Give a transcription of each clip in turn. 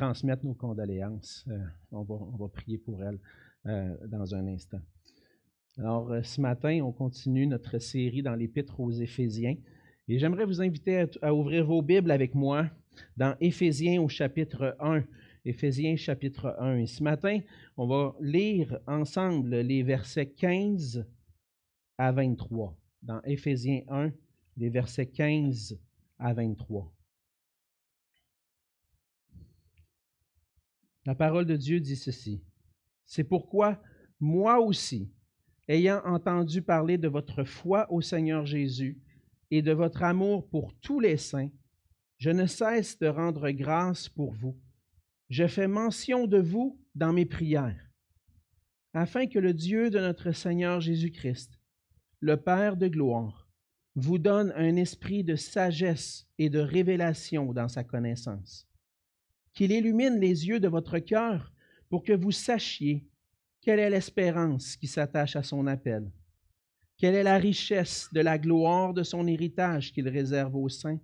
transmettre nos condoléances. On va prier pour elle dans un instant. Alors, ce matin, on continue notre série dans l'Épître aux Éphésiens. Et j'aimerais vous inviter à ouvrir vos Bibles avec moi dans Éphésiens au chapitre 1. Éphésiens chapitre 1. Et ce matin, on va lire ensemble les versets 15 à 23. Dans Éphésiens 1, les versets 15 à 23. La parole de Dieu dit ceci. « C'est pourquoi, moi aussi, ayant entendu parler de votre foi au Seigneur Jésus et de votre amour pour tous les saints, je ne cesse de rendre grâce pour vous. Je fais mention de vous dans mes prières, afin que le Dieu de notre Seigneur Jésus-Christ, le Père de gloire, vous donne un esprit de sagesse et de révélation dans sa connaissance, qu'il illumine les yeux de votre cœur pour que vous sachiez quelle est l'espérance qui s'attache à son appel, quelle est la richesse de la gloire de son héritage qu'il réserve aux saints,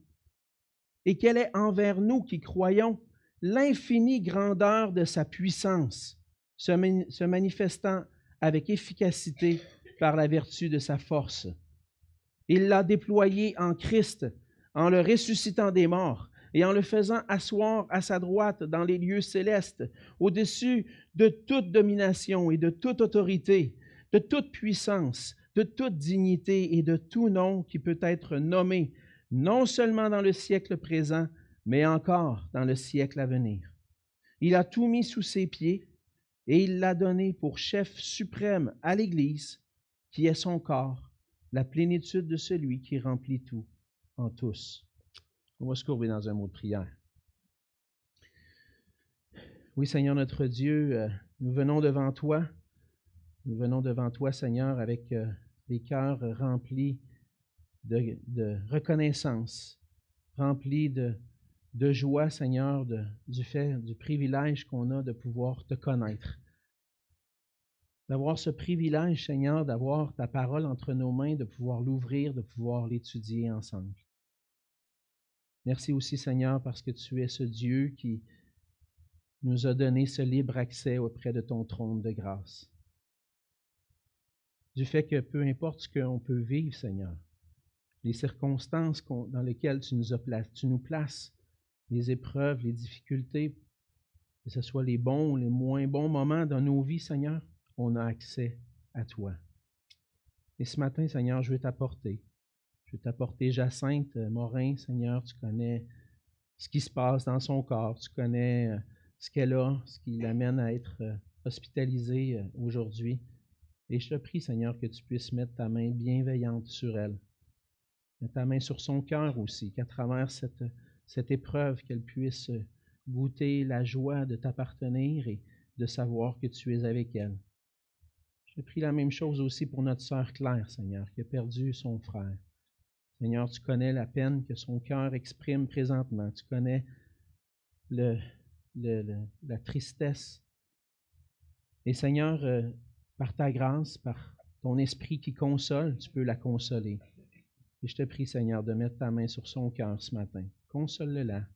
et quelle est envers nous qui croyons l'infinie grandeur de sa puissance, se manifestant avec efficacité par la vertu de sa force. Il l'a déployé en Christ, en le ressuscitant des morts et en le faisant asseoir à sa droite dans les lieux célestes, au-dessus de toute domination et de toute autorité, de toute puissance, de toute dignité et de tout nom qui peut être nommé, non seulement dans le siècle présent, mais encore dans le siècle à venir. Il a tout mis sous ses pieds et il l'a donné pour chef suprême à l'Église, qui est son corps, la plénitude de celui qui remplit tout en tous. » On va se courber dans un mot de prière. Oui, Seigneur notre Dieu, nous venons devant toi. Nous venons devant toi, Seigneur, avec les cœurs remplis de reconnaissance, remplis de joie, Seigneur, du privilège qu'on a de pouvoir te connaître. D'avoir ce privilège, Seigneur, d'avoir ta parole entre nos mains, de pouvoir l'ouvrir, de pouvoir l'étudier ensemble. Merci aussi, Seigneur, parce que tu es ce Dieu qui nous a donné ce libre accès auprès de ton trône de grâce. Du fait que peu importe ce qu'on peut vivre, Seigneur, les circonstances dans lesquelles tu nous places, les épreuves, les difficultés, que ce soit les bons ou les moins bons moments dans nos vies, Seigneur, on a accès à toi. Et ce matin, Seigneur, je veux t'apporter Jacinthe Morin, Seigneur, tu connais ce qui se passe dans son corps, tu connais ce qu'elle a, ce qui l'amène à être hospitalisée aujourd'hui. Et je te prie, Seigneur, que tu puisses mettre ta main bienveillante sur elle, mettre ta main sur son cœur aussi, qu'à travers cette épreuve, qu'elle puisse goûter la joie de t'appartenir et de savoir que tu es avec elle. Je prie la même chose aussi pour notre sœur Claire, Seigneur, qui a perdu son frère. Seigneur, tu connais la peine que son cœur exprime présentement. Tu connais la tristesse. Et Seigneur, par ta grâce, par ton esprit qui console, tu peux la consoler. Et je te prie, Seigneur, de mettre ta main sur son cœur ce matin. Console-la.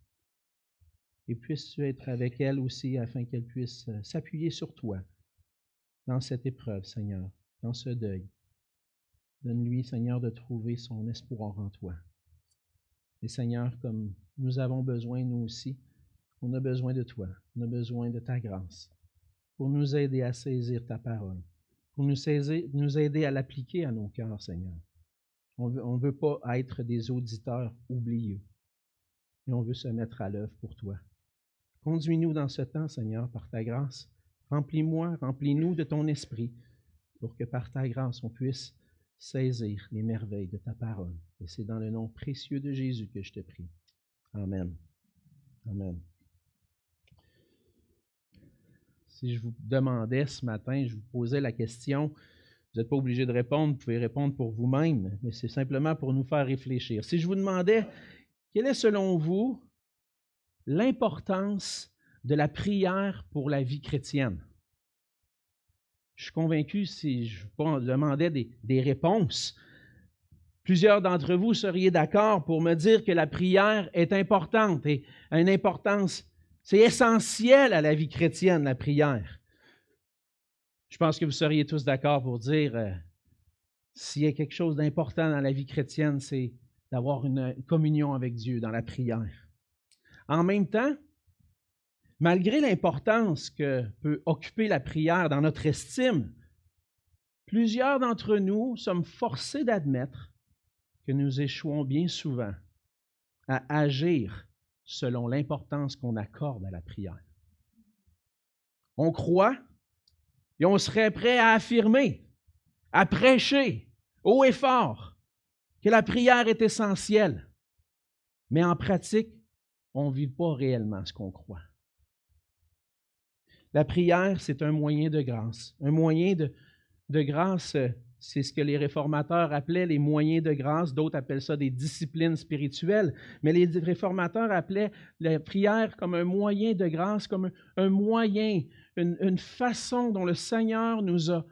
Et puisses-tu être avec elle aussi afin qu'elle puisse s'appuyer sur toi dans cette épreuve, Seigneur, dans ce deuil. Donne-lui, Seigneur, de trouver son espoir en toi. Et Seigneur, comme nous avons besoin, nous aussi, on a besoin de toi, on a besoin de ta grâce pour nous aider à saisir ta parole, pour nous aider à l'appliquer à nos cœurs, Seigneur. On ne veut pas être des auditeurs oublieux, mais on veut se mettre à l'œuvre pour toi. Conduis-nous dans ce temps, Seigneur, par ta grâce. Remplis-nous de ton esprit pour que par ta grâce, on puisse saisir les merveilles de ta parole. Et c'est dans le nom précieux de Jésus que je te prie. Amen. Amen. Si je vous demandais ce matin, je vous posais la question, vous n'êtes pas obligé de répondre, vous pouvez répondre pour vous-même, mais c'est simplement pour nous faire réfléchir. Si je vous demandais, quelle est selon vous l'importance de la prière pour la vie chrétienne? Je suis convaincu, si je vous demandais des réponses, plusieurs d'entre vous seriez d'accord pour me dire que la prière est importante et a une importance C'est essentiel à la vie chrétienne, la prière. Je pense que vous seriez tous d'accord pour dire, s'il y a quelque chose d'important dans la vie chrétienne, c'est d'avoir une communion avec Dieu dans la prière. En même temps, malgré l'importance que peut occuper la prière dans notre estime, plusieurs d'entre nous sommes forcés d'admettre que nous échouons bien souvent à agir selon l'importance qu'on accorde à la prière. On croit et on serait prêt à affirmer, à prêcher haut et fort que la prière est essentielle, mais en pratique, on ne vit pas réellement ce qu'on croit. La prière, c'est un moyen de grâce. Un moyen de grâce, c'est ce que les réformateurs appelaient les moyens de grâce. D'autres appellent ça des disciplines spirituelles. Mais les réformateurs appelaient la prière comme un moyen de grâce, comme un moyen, une façon dont le Seigneur nous a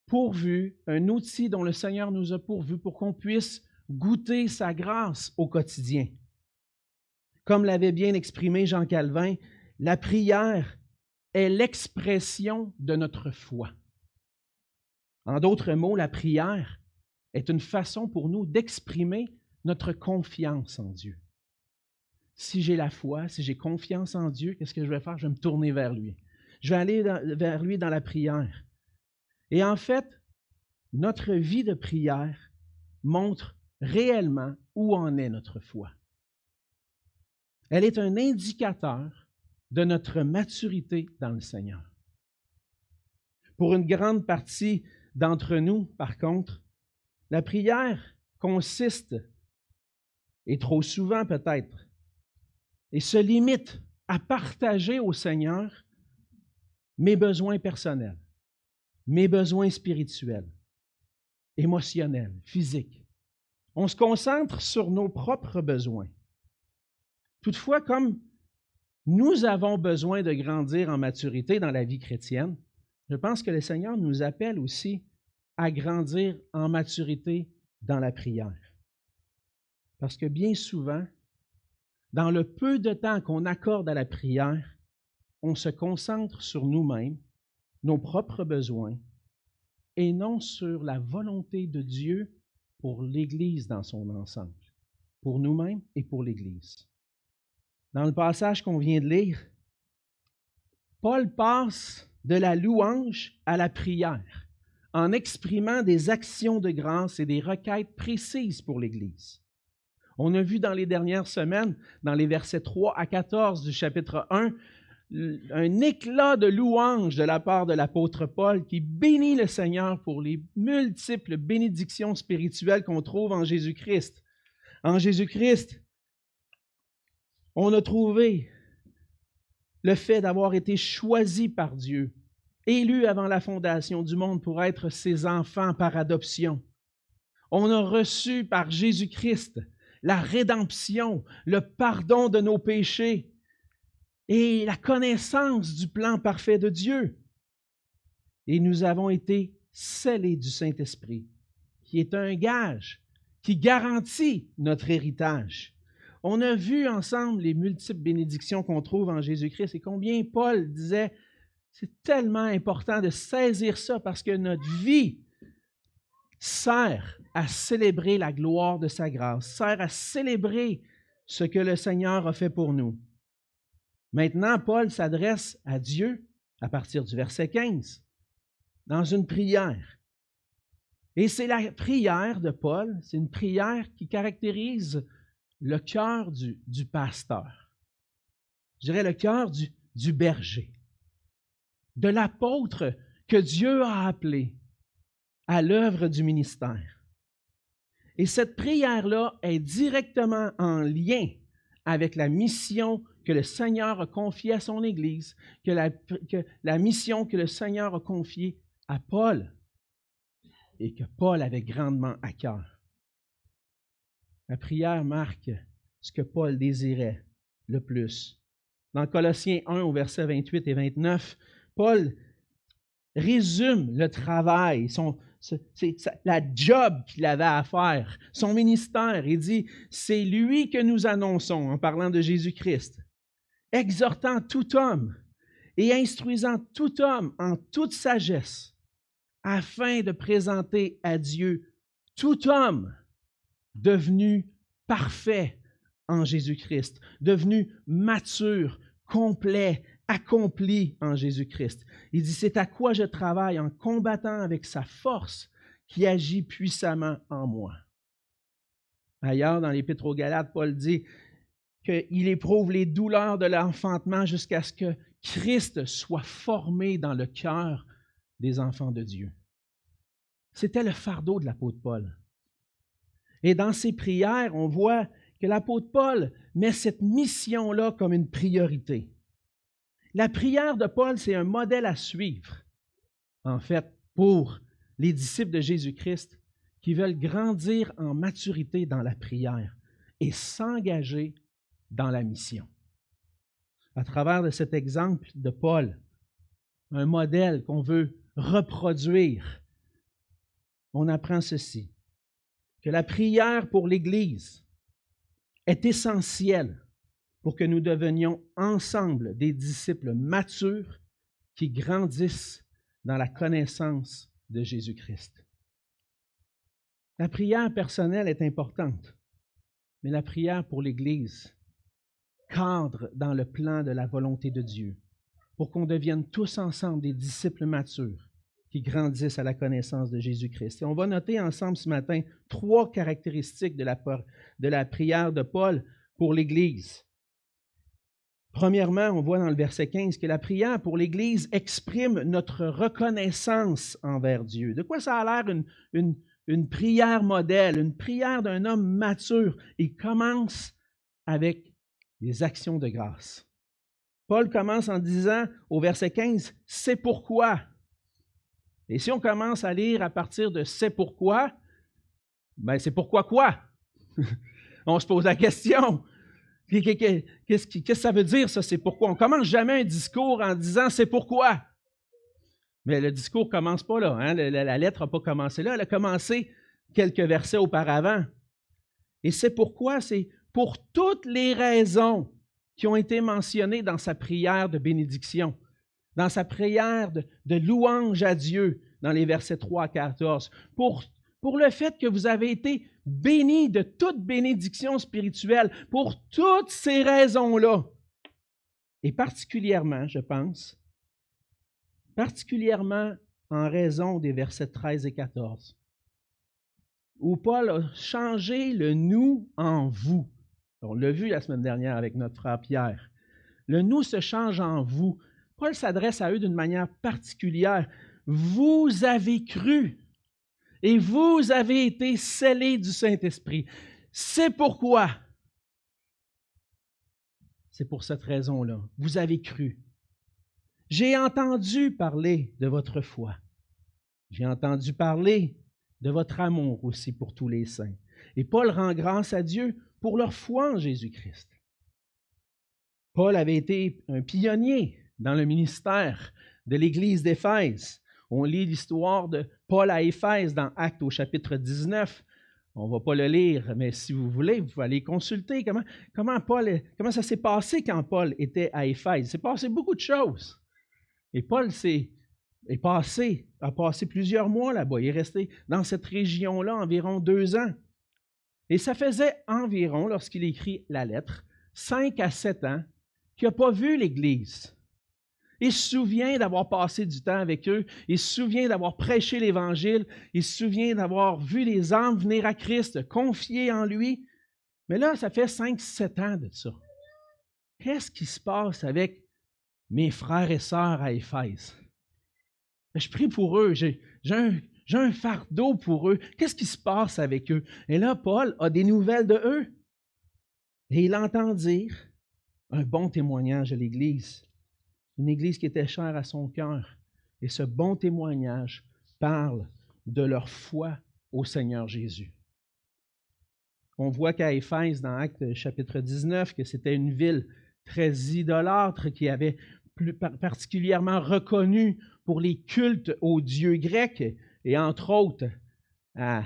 pourvu, un outil dont le Seigneur nous a pourvu pour qu'on puisse goûter sa grâce au quotidien. Comme l'avait bien exprimé Jean Calvin, la prière est l'expression de notre foi. En d'autres mots, la prière est une façon pour nous d'exprimer notre confiance en Dieu. Si j'ai la foi, si j'ai confiance en Dieu, qu'est-ce que je vais faire? Je vais me tourner vers lui. Je vais aller vers lui dans la prière. Et en fait, notre vie de prière montre réellement où en est notre foi. Elle est un indicateur de notre maturité dans le Seigneur. Pour une grande partie d'entre nous, par contre, la prière consiste, et trop souvent peut-être, et se limite à partager au Seigneur mes besoins personnels, mes besoins spirituels, émotionnels, physiques. On se concentre sur nos propres besoins. Toutefois, comme nous avons besoin de grandir en maturité dans la vie chrétienne, je pense que le Seigneur nous appelle aussi à grandir en maturité dans la prière. Parce que bien souvent, dans le peu de temps qu'on accorde à la prière, on se concentre sur nous-mêmes, nos propres besoins, et non sur la volonté de Dieu pour l'Église dans son ensemble, pour nous-mêmes et pour l'Église. Dans le passage qu'on vient de lire, Paul passe de la louange à la prière en exprimant des actions de grâce et des requêtes précises pour l'Église. On a vu dans les dernières semaines, dans les versets 3 à 14 du chapitre 1, un éclat de louange de la part de l'apôtre Paul qui bénit le Seigneur pour les multiples bénédictions spirituelles qu'on trouve en Jésus-Christ. En Jésus-Christ, on a trouvé le fait d'avoir été choisi par Dieu, élu avant la fondation du monde pour être ses enfants par adoption. On a reçu par Jésus-Christ la rédemption, le pardon de nos péchés et la connaissance du plan parfait de Dieu. Et nous avons été scellés du Saint-Esprit, qui est un gage, qui garantit notre héritage. On a vu ensemble les multiples bénédictions qu'on trouve en Jésus-Christ et combien Paul disait, c'est tellement important de saisir ça parce que notre vie sert à célébrer la gloire de sa grâce, sert à célébrer ce que le Seigneur a fait pour nous. Maintenant, Paul s'adresse à Dieu à partir du verset 15, dans une prière. Et c'est la prière de Paul, c'est une prière qui caractérise le cœur du pasteur. Je dirais le cœur du berger, de l'apôtre que Dieu a appelé à l'œuvre du ministère. Et cette prière-là est directement en lien avec la mission que le Seigneur a confiée à son Église, que la mission que le Seigneur a confiée à Paul et que Paul avait grandement à cœur. La prière marque ce que Paul désirait le plus. Dans Colossiens 1, au verset 28 et 29, Paul résume le travail, la job qu'il avait à faire, son ministère. Il dit, c'est lui que nous annonçons en parlant de Jésus-Christ. exhortant tout homme et instruisant tout homme en toute sagesse, afin de présenter à Dieu tout homme devenu parfait en Jésus-Christ, devenu mature, complet, accompli en Jésus-Christ. Il dit, c'est à quoi je travaille en combattant avec sa force qui agit puissamment en moi. Ailleurs, dans l'Épître aux Galates, Paul dit qu'il éprouve les douleurs de l'enfantement jusqu'à ce que Christ soit formé dans le cœur des enfants de Dieu. C'était le fardeau de l'apôtre Paul. Et dans ses prières, on voit que l'apôtre Paul met cette mission-là comme une priorité. La prière de Paul, c'est un modèle à suivre, en fait, pour les disciples de Jésus-Christ qui veulent grandir en maturité dans la prière et s'engager dans la mission. À travers de cet exemple de Paul, un modèle qu'on veut reproduire, on apprend ceci, que la prière pour l'Église est essentielle pour que nous devenions ensemble des disciples matures qui grandissent dans la connaissance de Jésus-Christ. La prière personnelle est importante, mais la prière pour l'Église cadre dans le plan de la volonté de Dieu pour qu'on devienne tous ensemble des disciples matures qui grandissent à la connaissance de Jésus-Christ. Et on va noter ensemble ce matin 3 caractéristiques de la prière de Paul pour l'Église. Premièrement, on voit dans le verset 15 que la prière pour l'Église exprime notre reconnaissance envers Dieu. De quoi ça a l'air une prière modèle, une prière d'un homme mature? Il commence avec des actions de grâce. Paul commence en disant au verset 15, « C'est pourquoi ». Et si on commence à lire à partir de « c'est pourquoi », ben c'est pourquoi quoi? On se pose la question. Qu'est-ce que ça veut dire, ça, c'est pourquoi? On ne commence jamais un discours en disant « c'est pourquoi ». Mais le discours ne commence pas là. Hein? La lettre n'a pas commencé là. Elle a commencé quelques versets auparavant. Et c'est pourquoi, c'est pour toutes les raisons qui ont été mentionnées dans sa prière de bénédiction, dans sa prière de louange à Dieu, dans les versets 3 à 14, pour le fait que vous avez été bénis de toute bénédiction spirituelle, pour toutes ces raisons-là. Et particulièrement, je pense, en raison des versets 13 et 14, où Paul a changé le « nous » en « vous ». On l'a vu la semaine dernière avec notre frère Pierre. Le « nous » se change en « vous ». Paul s'adresse à eux d'une manière particulière. Vous avez cru et vous avez été scellés du Saint-Esprit. C'est pourquoi. C'est pour cette raison-là. Vous avez cru. J'ai entendu parler de votre foi. J'ai entendu parler de votre amour aussi pour tous les saints. Et Paul rend grâce à Dieu pour leur foi en Jésus-Christ. Paul avait été un pionnier dans le ministère de l'Église d'Éphèse. On lit l'histoire de Paul à Éphèse dans Actes au chapitre 19. On ne va pas le lire, mais si vous voulez, vous pouvez aller consulter comment ça s'est passé quand Paul était à Éphèse. Il s'est passé beaucoup de choses. Et Paul a passé plusieurs mois là-bas. Il est resté dans cette région-là environ 2 ans. Et ça faisait environ, lorsqu'il écrit la lettre, 5 à 7 ans qu'il n'a pas vu l'Église. Il se souvient d'avoir passé du temps avec eux. Il se souvient d'avoir prêché l'Évangile. Il se souvient d'avoir vu les âmes venir à Christ, confier en lui. Mais là, ça fait 5-7 ans de ça. Qu'est-ce qui se passe avec mes frères et sœurs à Éphèse? Je prie pour eux. J'ai un fardeau pour eux. Qu'est-ce qui se passe avec eux? Et là, Paul a des nouvelles de eux. Et il entend dire un bon témoignage à l'Église. Une Église qui était chère à son cœur. Et ce bon témoignage parle de leur foi au Seigneur Jésus. On voit qu'à Éphèse, dans Actes chapitre 19, que c'était une ville très idolâtre qui avait particulièrement reconnu pour les cultes aux dieux grecs et entre autres à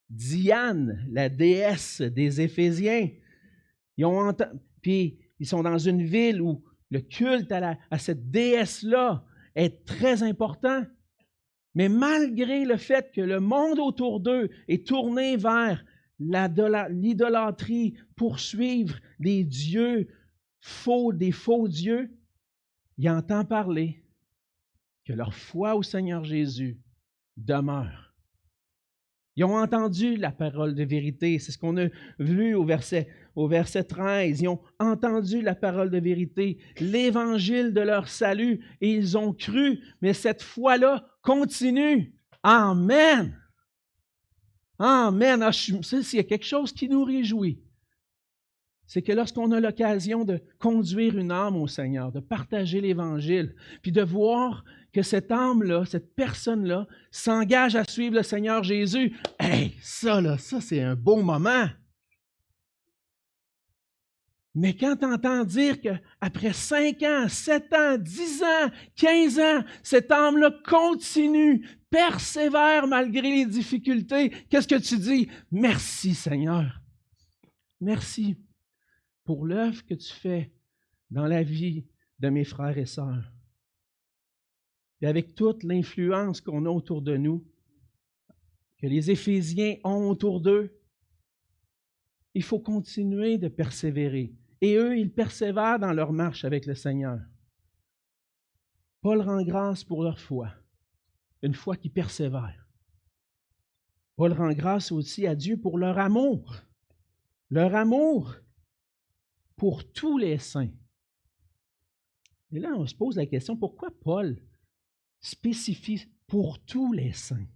Diane, la déesse des Éphésiens. Puis ils sont dans une ville où le culte à cette déesse-là est très important. Mais malgré le fait que le monde autour d'eux est tourné vers l'idolâtrie, poursuivre des dieux faux, des faux dieux, ils entendent parler que leur foi au Seigneur Jésus demeure. Ils ont entendu la parole de vérité. C'est ce qu'on a vu au verset 13. Ils ont entendu la parole de vérité, l'évangile de leur salut, et ils ont cru, mais cette foi-là continue. Amen! Amen! S'il y a quelque chose qui nous réjouit, c'est que lorsqu'on a l'occasion de conduire une âme au Seigneur, de partager l'Évangile, puis de voir que cette âme-là, cette personne-là, s'engage à suivre le Seigneur Jésus, hey, ça c'est un beau moment. Mais quand tu entends dire qu'après 5 ans, 7 ans, 10 ans, 15 ans, cette âme-là continue, persévère malgré les difficultés, qu'est-ce que tu dis? Merci Seigneur. Merci pour l'œuvre que tu fais dans la vie de mes frères et sœurs. Et avec toute l'influence qu'on a autour de nous, que les Éphésiens ont autour d'eux, il faut continuer de persévérer. Et eux, ils persévèrent dans leur marche avec le Seigneur. Paul rend grâce pour leur foi, une foi qui persévère. Paul rend grâce aussi à Dieu pour leur amour pour tous les saints. Et là, on se pose la question, pourquoi Paul spécifie pour tous les saints?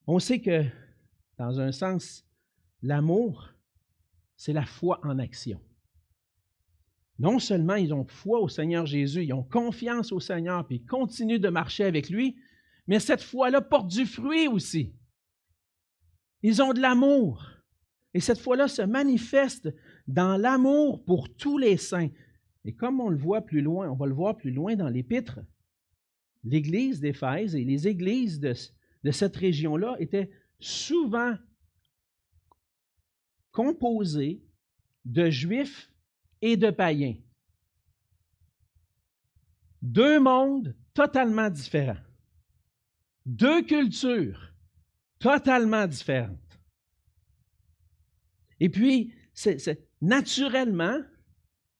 On sait que, dans un sens, l'amour, c'est la foi en action. Non seulement ils ont foi au Seigneur Jésus, ils ont confiance au Seigneur, puis ils continuent de marcher avec lui, mais cette foi-là porte du fruit aussi. Ils ont de l'amour. Et cette foi-là se manifeste dans l'amour pour tous les saints. Et comme on le voit plus loin, on va le voir plus loin dans l'Épître, l'Église d'Éphèse et les églises de cette région-là étaient souvent composées de Juifs et de païens. Deux mondes totalement différents. Deux cultures totalement différentes. Et puis, naturellement,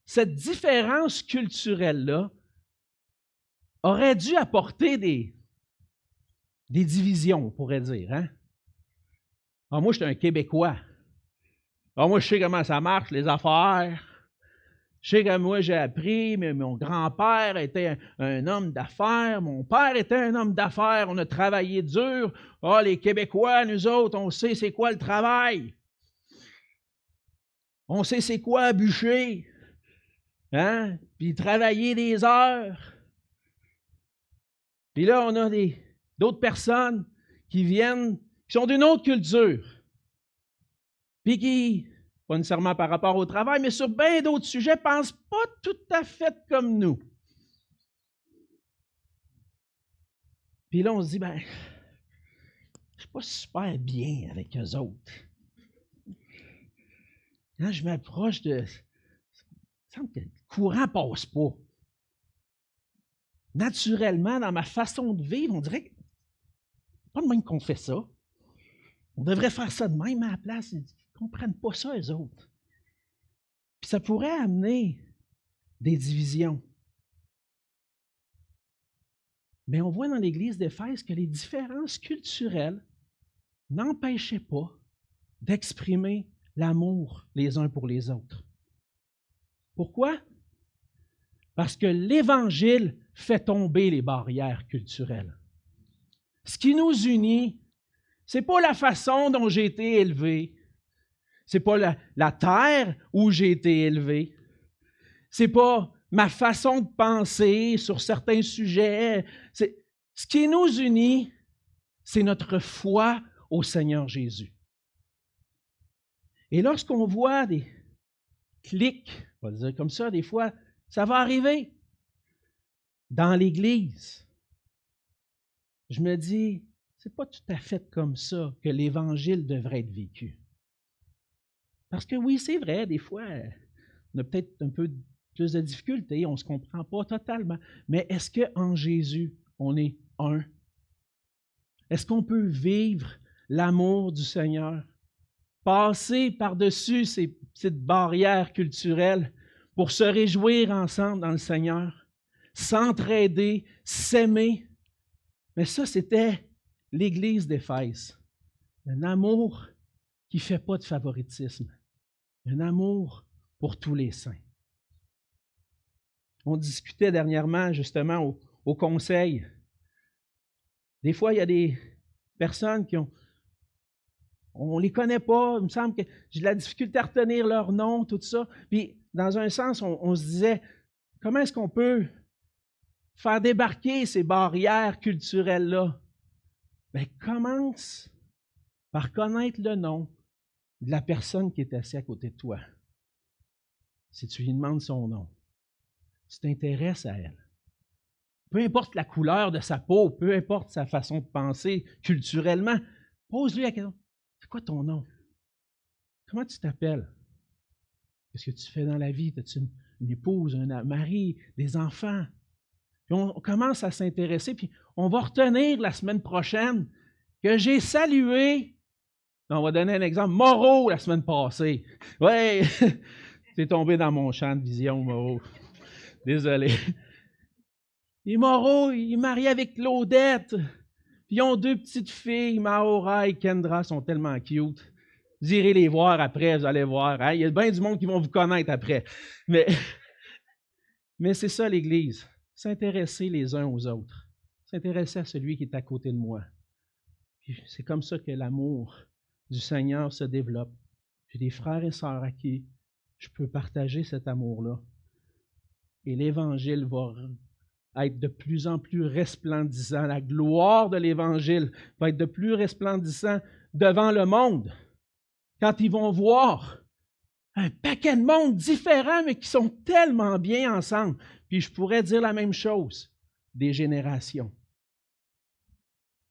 cette différence culturelle-là aurait dû apporter des divisions, on pourrait dire. Hein? Alors, moi, je suis un Québécois. Alors, moi, je sais comment ça marche, les affaires. Je sais que moi, j'ai appris, mais mon grand-père était un homme d'affaires, mon père était un homme d'affaires, on a travaillé dur. Ah, les Québécois, nous autres, on sait c'est quoi le travail. On sait c'est quoi bûcher. Hein? Puis travailler des heures. Puis là, on a d'autres personnes qui viennent, qui sont d'une autre culture. Puis qui, pas nécessairement par rapport au travail, mais sur bien d'autres sujets, ne pensent pas tout à fait comme nous. Puis là, on se dit, je ne suis pas super bien avec eux autres. Quand je m'approche il me semble que le courant ne passe pas. Naturellement, dans ma façon de vivre, on dirait que pas de même qu'on fait ça. On devrait faire ça de même à la place. Ils ne comprennent pas ça, eux autres. Puis ça pourrait amener des divisions. Mais on voit dans l'Église d'Éphèse que les différences culturelles n'empêchaient pas d'exprimer l'amour les uns pour les autres. Pourquoi? Parce que l'Évangile fait tomber les barrières culturelles. Ce qui nous unit, ce n'est pas la façon dont j'ai été élevé, ce n'est pas la terre où j'ai été élevé, ce n'est pas ma façon de penser sur certains sujets. Ce qui nous unit, c'est notre foi au Seigneur Jésus. Et lorsqu'on voit des clics, on va dire comme ça, des fois, ça va arriver dans l'Église. Je me dis, c'est pas tout à fait comme ça que l'Évangile devrait être vécu. Parce que oui, c'est vrai, des fois, on a peut-être un peu plus de difficultés, on ne se comprend pas totalement. Mais est-ce qu'en Jésus, on est un? Est-ce qu'on peut vivre l'amour du Seigneur? Passer par-dessus ces petites barrières culturelles pour se réjouir ensemble dans le Seigneur, s'entraider, s'aimer. Mais ça, c'était l'Église d'Éphèse. Un amour qui ne fait pas de favoritisme. Un amour pour tous les saints. On discutait dernièrement, justement, au conseil. Des fois, il y a des personnes qui ont... On ne les connaît pas, il me semble que j'ai de la difficulté à retenir leur nom, tout ça. Puis, dans un sens, on se disait, comment est-ce qu'on peut faire débarquer ces barrières culturelles-là? Bien, commence par connaître le nom de la personne qui est assise à côté de toi. Si tu lui demandes son nom, tu t'intéresses à elle. Peu importe la couleur de sa peau, peu importe sa façon de penser culturellement, pose-lui la question. C'est quoi ton nom? Comment tu t'appelles? Qu'est-ce que tu fais dans la vie? As-tu une épouse, un mari, des enfants? Puis on commence à s'intéresser, puis on va retenir la semaine prochaine que j'ai salué, on va donner un exemple, Moreau la semaine passée. Oui, c'est tombé dans mon champ de vision, Moreau. Désolé. Et Moreau, il est marié avec Claudette. Puis ils ont 2 petites filles, Maora et Kendra, sont tellement cute. Vous irez les voir après, vous allez voir. Hein? Il y a bien du monde qui vont vous connaître après. Mais c'est ça l'Église. S'intéresser les uns aux autres. S'intéresser à celui qui est à côté de moi. Puis c'est comme ça que l'amour du Seigneur se développe. J'ai des frères et sœurs à qui je peux partager cet amour-là. Et l'Évangile va être de plus en plus resplendissant. La gloire de l'Évangile va être de plus resplendissant devant le monde. Quand ils vont voir un paquet de monde différents, mais qui sont tellement bien ensemble. Puis je pourrais dire la même chose des générations.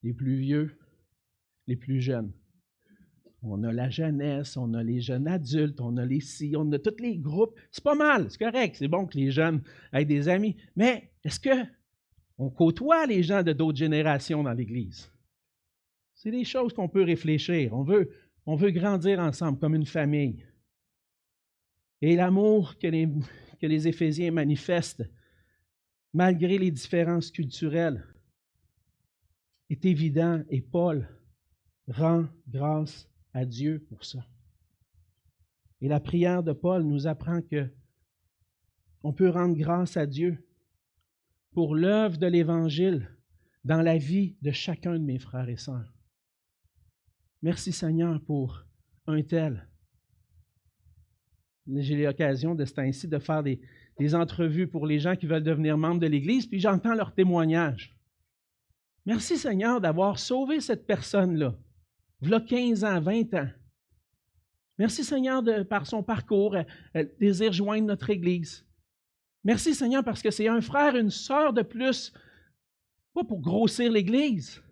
Les plus vieux, les plus jeunes. On a la jeunesse, on a les jeunes adultes, on a les si, on a tous les groupes. C'est pas mal, c'est correct, c'est bon que les jeunes aient des amis. Mais est-ce qu'on côtoie les gens de d'autres générations dans l'Église? C'est des choses qu'on peut réfléchir. On veut grandir ensemble comme une famille. Et l'amour que les Éphésiens manifestent, malgré les différences culturelles, est évident et Paul rend grâce à Dieu pour ça. Et la prière de Paul nous apprend que on peut rendre grâce à Dieu pour l'œuvre de l'Évangile dans la vie de chacun de mes frères et sœurs. Merci Seigneur pour un tel. J'ai l'occasion de ce temps-ci de faire des entrevues pour les gens qui veulent devenir membres de l'Église, puis j'entends leurs témoignages. Merci Seigneur d'avoir sauvé cette personne-là. V'là 15 ans, 20 ans. Merci Seigneur par son parcours, elle désire joindre notre Église. Merci Seigneur parce que c'est un frère, une sœur de plus, pas pour grossir l'Église,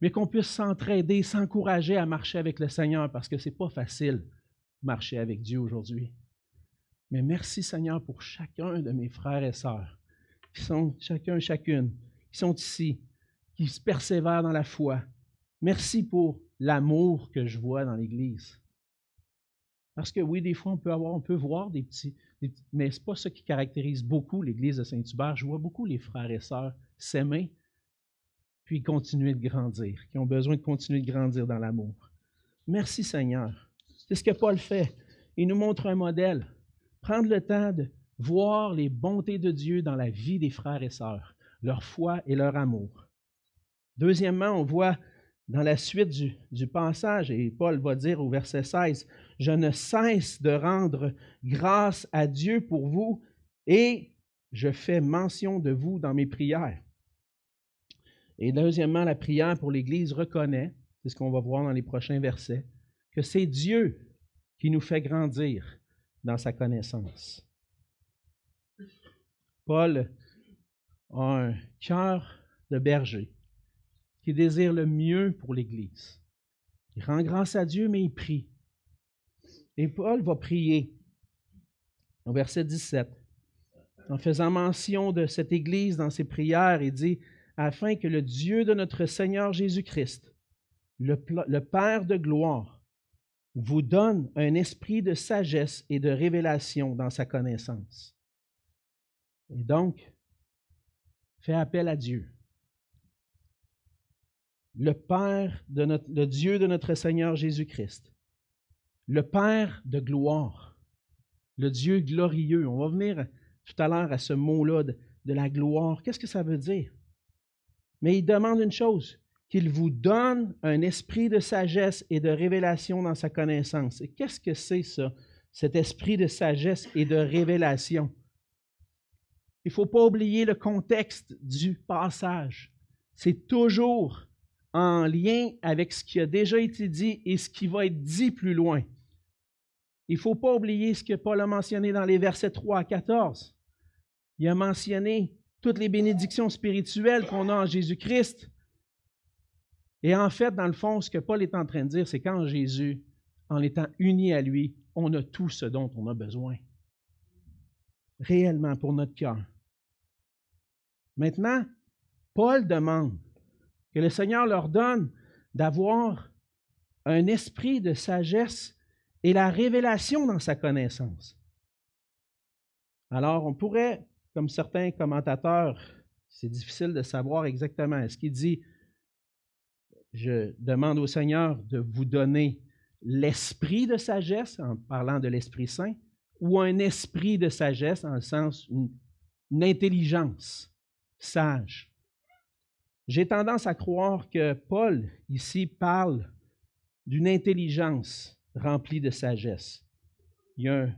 mais qu'on puisse s'entraider, s'encourager à marcher avec le Seigneur parce que ce n'est pas facile de marcher avec Dieu aujourd'hui. Mais merci Seigneur pour chacun de mes frères et sœurs qui sont chacune, qui sont ici, qui se persévèrent dans la foi. Merci pour l'amour que je vois dans l'Église. Parce que oui, des fois, on peut voir des petits, mais ce n'est pas ça qui caractérise beaucoup l'Église de Saint-Hubert. Je vois beaucoup les frères et sœurs s'aimer, puis continuer de grandir, qui ont besoin de continuer de grandir dans l'amour. Merci Seigneur. C'est ce que Paul fait. Il nous montre un modèle. Prendre le temps de voir les bontés de Dieu dans la vie des frères et sœurs, leur foi et leur amour. Deuxièmement, on voit dans la suite du passage, et Paul va dire au verset 16, « Je ne cesse de rendre grâce à Dieu pour vous et je fais mention de vous dans mes prières. » Et deuxièmement, la prière pour l'Église reconnaît, c'est ce qu'on va voir dans les prochains versets, que c'est Dieu qui nous fait grandir dans sa connaissance. Paul a un cœur de berger qui désire le mieux pour l'Église. Il rend grâce à Dieu, mais il prie. Et Paul va prier au verset 17. en faisant mention de cette Église dans ses prières, il dit « Afin que le Dieu de notre Seigneur Jésus-Christ, le Père de gloire, vous donne un esprit de sagesse et de révélation dans sa connaissance. » Et donc, fais appel à Dieu. Le Dieu de notre Seigneur Jésus-Christ, le Père de gloire, le Dieu glorieux. On va venir tout à l'heure à ce mot-là de la gloire. Qu'est-ce que ça veut dire? Mais il demande une chose, qu'il vous donne un esprit de sagesse et de révélation dans sa connaissance. Et qu'est-ce que c'est ça, cet esprit de sagesse et de révélation? Il ne faut pas oublier le contexte du passage. C'est toujours en lien avec ce qui a déjà été dit et ce qui va être dit plus loin. Il ne faut pas oublier ce que Paul a mentionné dans les versets 3 à 14. Il a mentionné toutes les bénédictions spirituelles qu'on a en Jésus-Christ. Et en fait, dans le fond, ce que Paul est en train de dire, c'est qu'en Jésus, en étant unis à lui, on a tout ce dont on a besoin. Réellement pour notre cœur. Maintenant, Paul demande que le Seigneur leur donne d'avoir un esprit de sagesse et la révélation dans sa connaissance. Alors, on pourrait, comme certains commentateurs, c'est difficile de savoir exactement, est-ce qu'il dit « Je demande au Seigneur de vous donner l'esprit de sagesse » en parlant de l'Esprit Saint, ou un esprit de sagesse dans le sens une intelligence sage. J'ai tendance à croire que Paul, ici, parle d'une intelligence remplie de sagesse. Il y a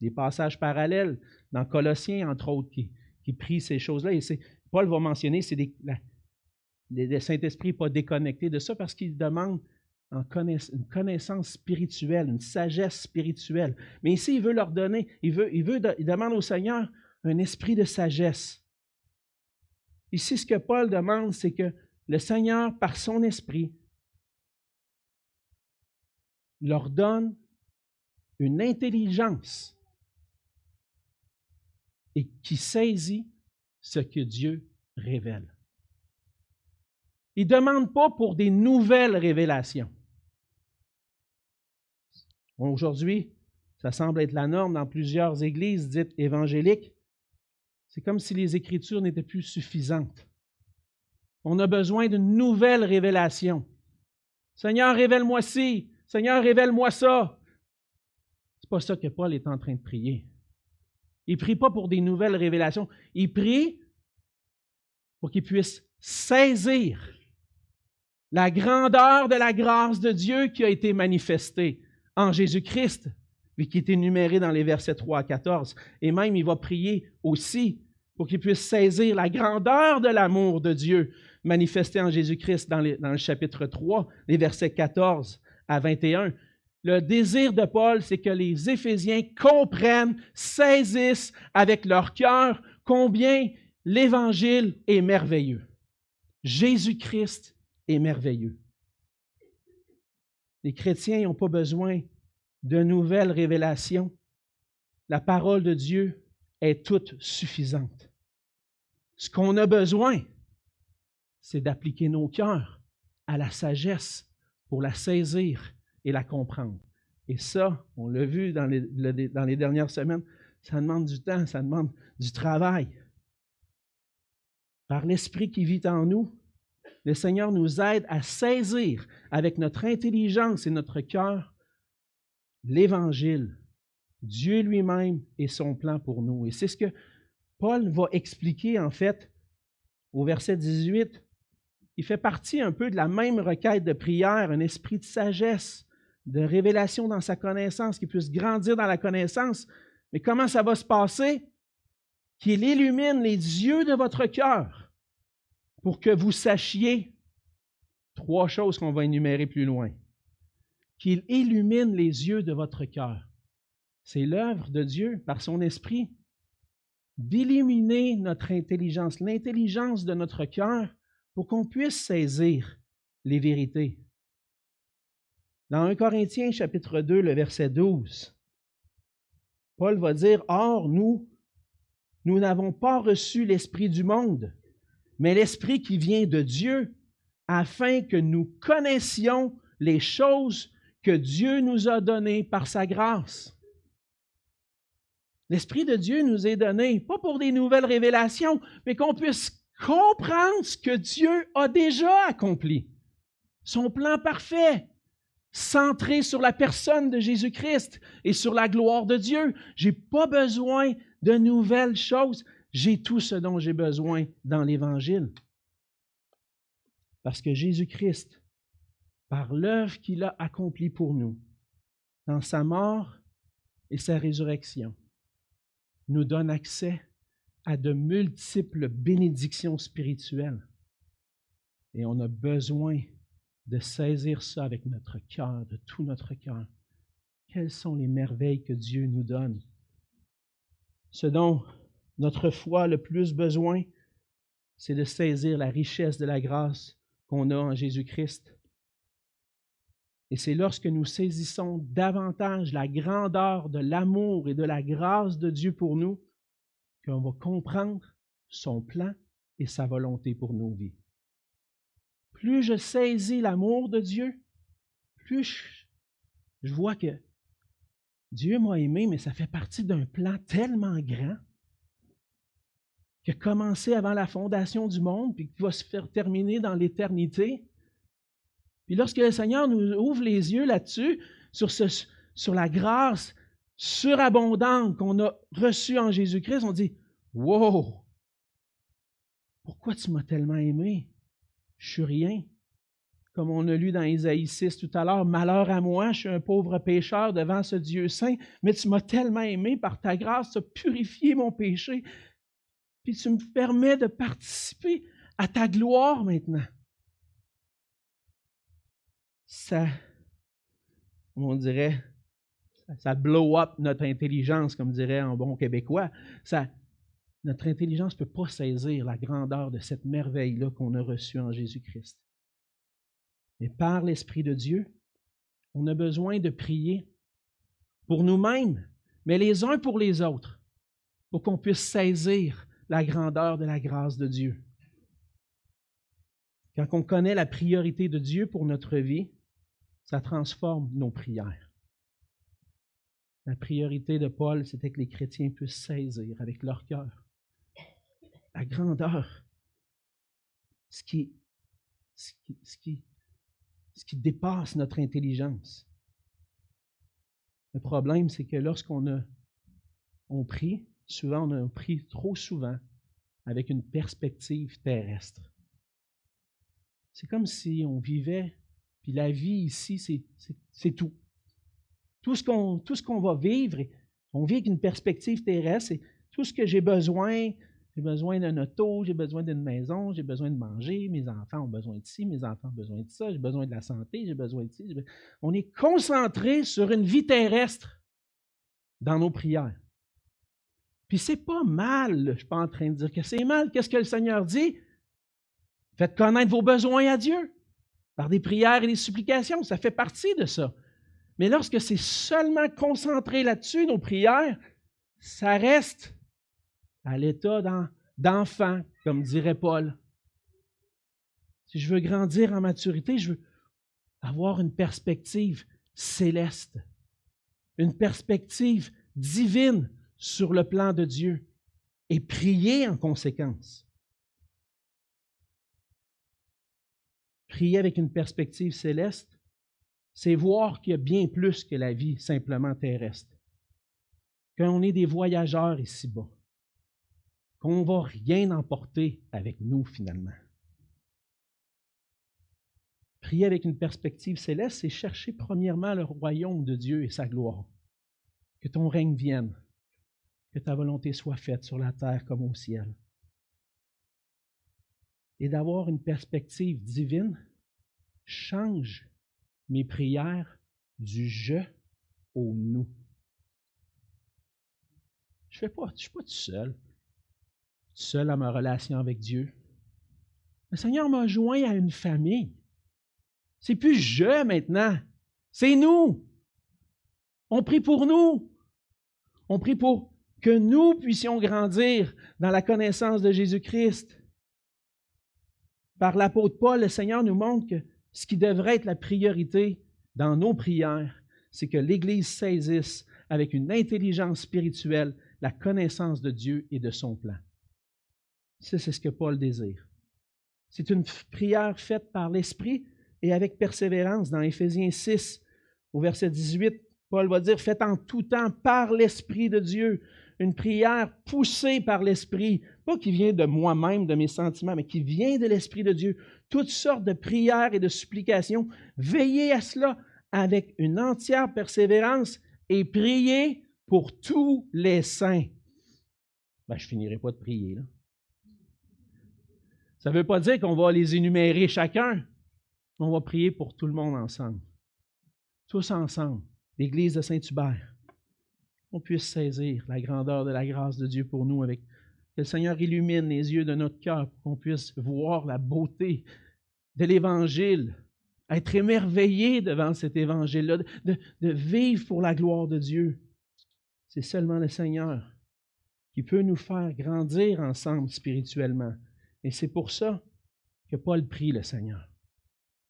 des passages parallèles dans Colossiens, entre autres, qui prient ces choses-là. Et Paul va mentionner, le Saint-Esprit n'est pas déconnecté de ça parce qu'il demande une connaissance spirituelle, une sagesse spirituelle. Mais ici, il veut leur donner, il demande au Seigneur un esprit de sagesse. Ici, ce que Paul demande, c'est que le Seigneur, par son esprit, leur donne une intelligence et qui saisit ce que Dieu révèle. Il ne demande pas pour des nouvelles révélations. Aujourd'hui, ça semble être la norme dans plusieurs églises dites évangéliques. C'est comme si les Écritures n'étaient plus suffisantes. On a besoin d'une nouvelle révélation. Seigneur, révèle-moi ci. Seigneur, révèle-moi ça. C'est pas ça que Paul est en train de prier. Il ne prie pas pour des nouvelles révélations. Il prie pour qu'il puisse saisir la grandeur de la grâce de Dieu qui a été manifestée en Jésus-Christ, qui est énuméré dans les versets 3 à 14. Et même, il va prier aussi pour qu'il puisse saisir la grandeur de l'amour de Dieu manifesté en Jésus-Christ dans le chapitre 3, les versets 14 à 21. Le désir de Paul, c'est que les Éphésiens comprennent, saisissent avec leur cœur combien l'Évangile est merveilleux. Jésus-Christ est merveilleux. Les chrétiens n'ont pas besoin de nouvelles révélations. La parole de Dieu est toute suffisante. Ce qu'on a besoin, c'est d'appliquer nos cœurs à la sagesse pour la saisir et la comprendre. Et ça, on l'a vu dans les dernières semaines, ça demande du temps, ça demande du travail. Par l'Esprit qui vit en nous, le Seigneur nous aide à saisir avec notre intelligence et notre cœur l'Évangile, Dieu lui-même et son plan pour nous. Et c'est ce que Paul va expliquer en fait au verset 18. Il fait partie un peu de la même requête de prière, un esprit de sagesse, de révélation dans sa connaissance, qu'il puisse grandir dans la connaissance. Mais comment ça va se passer? Qu'il illumine les yeux de votre cœur pour que vous sachiez trois choses qu'on va énumérer plus loin. Qu'il illumine les yeux de votre cœur. C'est l'œuvre de Dieu par son esprit d'illuminer notre intelligence, l'intelligence de notre cœur pour qu'on puisse saisir les vérités. Dans 1 Corinthiens, chapitre 2, le verset 12, Paul va dire « Or, nous, nous n'avons pas reçu l'esprit du monde, mais l'esprit qui vient de Dieu, afin que nous connaissions les choses que Dieu nous a données par sa grâce. L'Esprit de Dieu nous est donné, pas pour des nouvelles révélations, mais qu'on puisse comprendre ce que Dieu a déjà accompli. Son plan parfait, centré sur la personne de Jésus-Christ et sur la gloire de Dieu. Je n'ai pas besoin de nouvelles choses. J'ai tout ce dont j'ai besoin dans l'Évangile. Parce que Jésus-Christ, par l'œuvre qu'il a accomplie pour nous, dans sa mort et sa résurrection, nous donne accès à de multiples bénédictions spirituelles. Et on a besoin de saisir ça avec notre cœur, de tout notre cœur. Quelles sont les merveilles que Dieu nous donne? Ce dont notre foi a le plus besoin, c'est de saisir la richesse de la grâce qu'on a en Jésus-Christ. Et c'est lorsque nous saisissons davantage la grandeur de l'amour et de la grâce de Dieu pour nous qu'on va comprendre son plan et sa volonté pour nos vies. Plus je saisis l'amour de Dieu, plus je vois que Dieu m'a aimé, mais ça fait partie d'un plan tellement grand qui a commencé avant la fondation du monde puis qui va se faire terminer dans l'éternité. Puis lorsque le Seigneur nous ouvre les yeux là-dessus, sur la grâce surabondante qu'on a reçue en Jésus-Christ, on dit « Wow! Pourquoi tu m'as tellement aimé? Je suis rien. » Comme on a lu dans Isaïe 6 tout à l'heure, « Malheur à moi, je suis un pauvre pécheur devant ce Dieu saint, mais tu m'as tellement aimé par ta grâce, tu as purifié mon péché, puis tu me permets de participer à ta gloire maintenant. » Ça, on dirait, ça blow up notre intelligence, comme dirait en bon québécois. Notre intelligence ne peut pas saisir la grandeur de cette merveille-là qu'on a reçue en Jésus-Christ. Mais par l'Esprit de Dieu, on a besoin de prier pour nous-mêmes, mais les uns pour les autres, pour qu'on puisse saisir la grandeur de la grâce de Dieu. Quand on connaît la priorité de Dieu pour notre vie, ça transforme nos prières. La priorité de Paul, c'était que les chrétiens puissent saisir avec leur cœur la grandeur, ce qui dépasse notre intelligence. Le problème, c'est que lorsqu'on prie, souvent on prie trop souvent avec une perspective terrestre. C'est comme si on vivait, puis la vie ici, c'est tout. Tout ce qu'on va vivre, on vit avec une perspective terrestre, c'est tout ce que j'ai besoin. J'ai besoin d'un auto, j'ai besoin d'une maison, j'ai besoin de manger, mes enfants ont besoin de ci, mes enfants ont besoin de ça, j'ai besoin de la santé, j'ai besoin de ci. On est concentré sur une vie terrestre dans nos prières. Puis c'est pas mal, je ne suis pas en train de dire que c'est mal. Qu'est-ce que le Seigneur dit? Faites connaître vos besoins à Dieu par des prières et des supplications. Ça fait partie de ça. Mais lorsque c'est seulement concentré là-dessus, nos prières, ça reste à l'état d'enfant, comme dirait Paul. Si je veux grandir en maturité, je veux avoir une perspective céleste, une perspective divine sur le plan de Dieu et prier en conséquence. Prier avec une perspective céleste, c'est voir qu'il y a bien plus que la vie simplement terrestre, qu'on est des voyageurs ici-bas, qu'on ne va rien emporter avec nous finalement. Prier avec une perspective céleste, c'est chercher premièrement le royaume de Dieu et sa gloire. Que ton règne vienne, que ta volonté soit faite sur la terre comme au ciel. Et d'avoir une perspective divine change mes prières du « je » au « nous ». Je ne suis pas tout seul à ma relation avec Dieu. Le Seigneur m'a joint à une famille. C'est plus « je » maintenant, c'est « nous ». On prie pour nous. On prie pour que nous puissions grandir dans la connaissance de Jésus-Christ. Par l'apôtre Paul, le Seigneur nous montre que ce qui devrait être la priorité dans nos prières, c'est que l'Église saisisse avec une intelligence spirituelle la connaissance de Dieu et de son plan. Ça, c'est ce que Paul désire. C'est une prière faite par l'Esprit et avec persévérance. Dans Éphésiens 6, au verset 18, Paul va dire « Faites en tout temps par l'Esprit de Dieu ». Une prière poussée par l'Esprit, pas qui vient de moi-même, de mes sentiments, mais qui vient de l'Esprit de Dieu. Toutes sortes de prières et de supplications. Veillez à cela avec une entière persévérance et priez pour tous les saints. Je ne finirai pas de prier, là. Ça ne veut pas dire qu'on va les énumérer chacun. On va prier pour tout le monde ensemble. Tous ensemble. L'Église de Saint-Hubert. On puisse saisir la grandeur de la grâce de Dieu pour nous, avec que le Seigneur illumine les yeux de notre cœur, pour qu'on puisse voir la beauté de l'Évangile, être émerveillé devant cet Évangile-là, de vivre pour la gloire de Dieu. C'est seulement le Seigneur qui peut nous faire grandir ensemble spirituellement. Et c'est pour ça que Paul prie le Seigneur.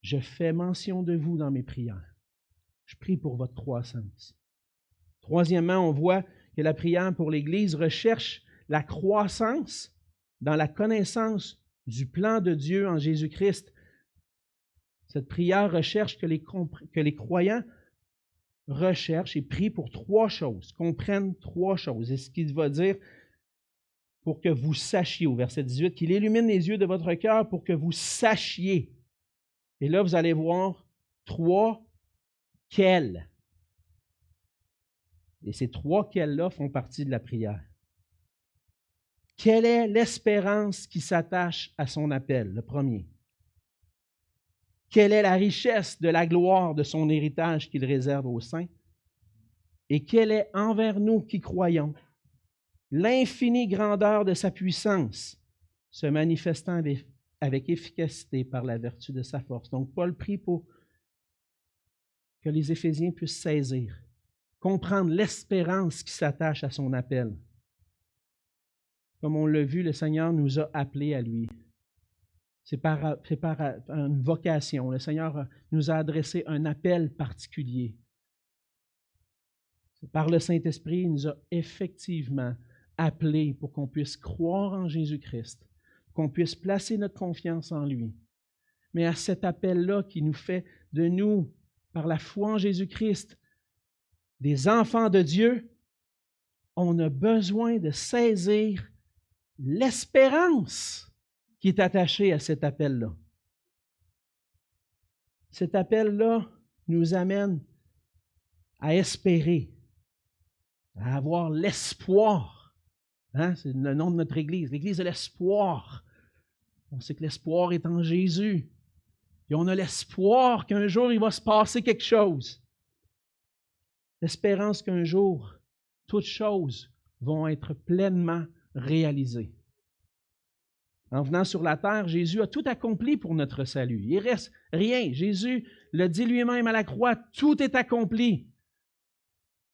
Je fais mention de vous dans mes prières. Je prie pour votre croissance. Troisièmement, on voit que la prière pour l'Église recherche la croissance dans la connaissance du plan de Dieu en Jésus-Christ. Cette prière recherche que les croyants recherchent et prient pour trois choses, comprennent trois choses. Et ce qu'il va dire pour que vous sachiez, au verset 18, qu'il illumine les yeux de votre cœur pour que vous sachiez. Et là, vous allez voir trois quels. Et ces trois quels-là font partie de la prière. Quelle est l'espérance qui s'attache à son appel? Le premier. Quelle est la richesse de la gloire de son héritage qu'il réserve aux saints? Et quelle est envers nous qui croyons l'infinie grandeur de sa puissance, se manifestant avec efficacité par la vertu de sa force? Donc, Paul prie pour que les Éphésiens puissent saisir, comprendre l'espérance qui s'attache à son appel. Comme on l'a vu, le Seigneur nous a appelés à lui. C'est par une vocation. Le Seigneur nous a adressé un appel particulier. C'est par le Saint-Esprit, il nous a effectivement appelés pour qu'on puisse croire en Jésus-Christ, qu'on puisse placer notre confiance en lui. Mais à cet appel-là qui nous fait de nous, par la foi en Jésus-Christ, des enfants de Dieu, on a besoin de saisir l'espérance qui est attachée à cet appel-là. Cet appel-là nous amène à espérer, à avoir l'espoir. Hein? C'est le nom de notre Église, l'Église de l'espoir. On sait que l'espoir est en Jésus. Et on a l'espoir qu'un jour, il va se passer quelque chose. L'espérance qu'un jour, toutes choses vont être pleinement réalisées. En venant sur la terre, Jésus a tout accompli pour notre salut. Il ne reste rien. Jésus le dit lui-même à la croix, tout est accompli.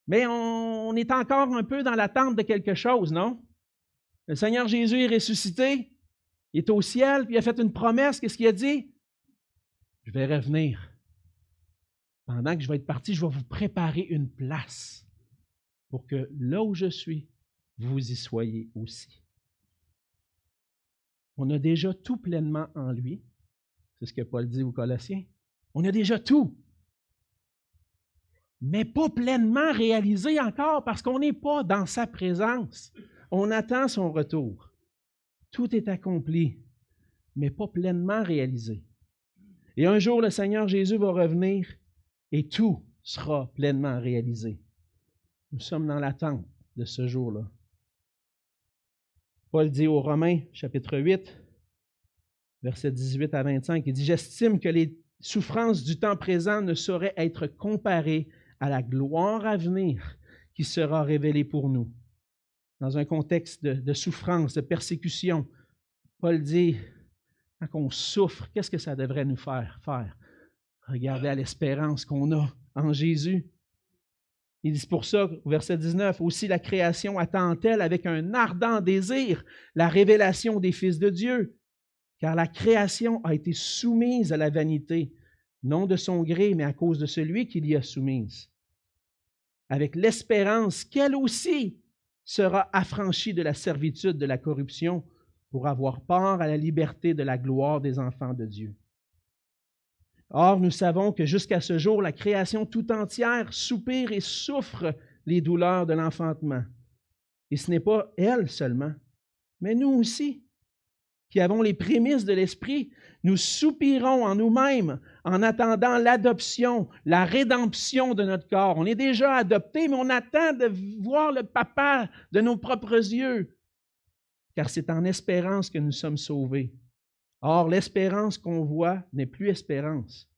Mais on est encore un peu dans l'attente de quelque chose, non? Le Seigneur Jésus est ressuscité, il est au ciel, puis il a fait une promesse. Qu'est-ce qu'il a dit? Je vais revenir. Pendant que je vais être parti, je vais vous préparer une place pour que là où je suis, vous y soyez aussi. On a déjà tout pleinement en lui. C'est ce que Paul dit aux Colossiens. On a déjà tout. Mais pas pleinement réalisé encore parce qu'on n'est pas dans sa présence. On attend son retour. Tout est accompli, mais pas pleinement réalisé. Et un jour, le Seigneur Jésus va revenir et tout sera pleinement réalisé. Nous sommes dans l'attente de ce jour-là. Paul dit aux Romains, chapitre 8, versets 18 à 25, il dit « J'estime que les souffrances du temps présent ne sauraient être comparées à la gloire à venir qui sera révélée pour nous. » Dans un contexte de souffrance, de persécution, Paul dit, quand on souffre, qu'est-ce que ça devrait nous faire? Regardez à l'espérance qu'on a en Jésus. Il dit pour ça, au verset 19, « Aussi la création attend-elle avec un ardent désir la révélation des fils de Dieu, car la création a été soumise à la vanité, non de son gré, mais à cause de celui qui l'y a soumise, avec l'espérance qu'elle aussi sera affranchie de la servitude de la corruption pour avoir part à la liberté de la gloire des enfants de Dieu. Or, nous savons que jusqu'à ce jour, la création tout entière soupire et souffre les douleurs de l'enfantement. Et ce n'est pas elle seulement, mais nous aussi, qui avons les prémices de l'Esprit, nous soupirons en nous-mêmes en attendant l'adoption, la rédemption de notre corps. On est déjà adopté, mais on attend de voir le papa de nos propres yeux, car c'est en espérance que nous sommes sauvés. Or, l'espérance qu'on voit n'est plus espérance.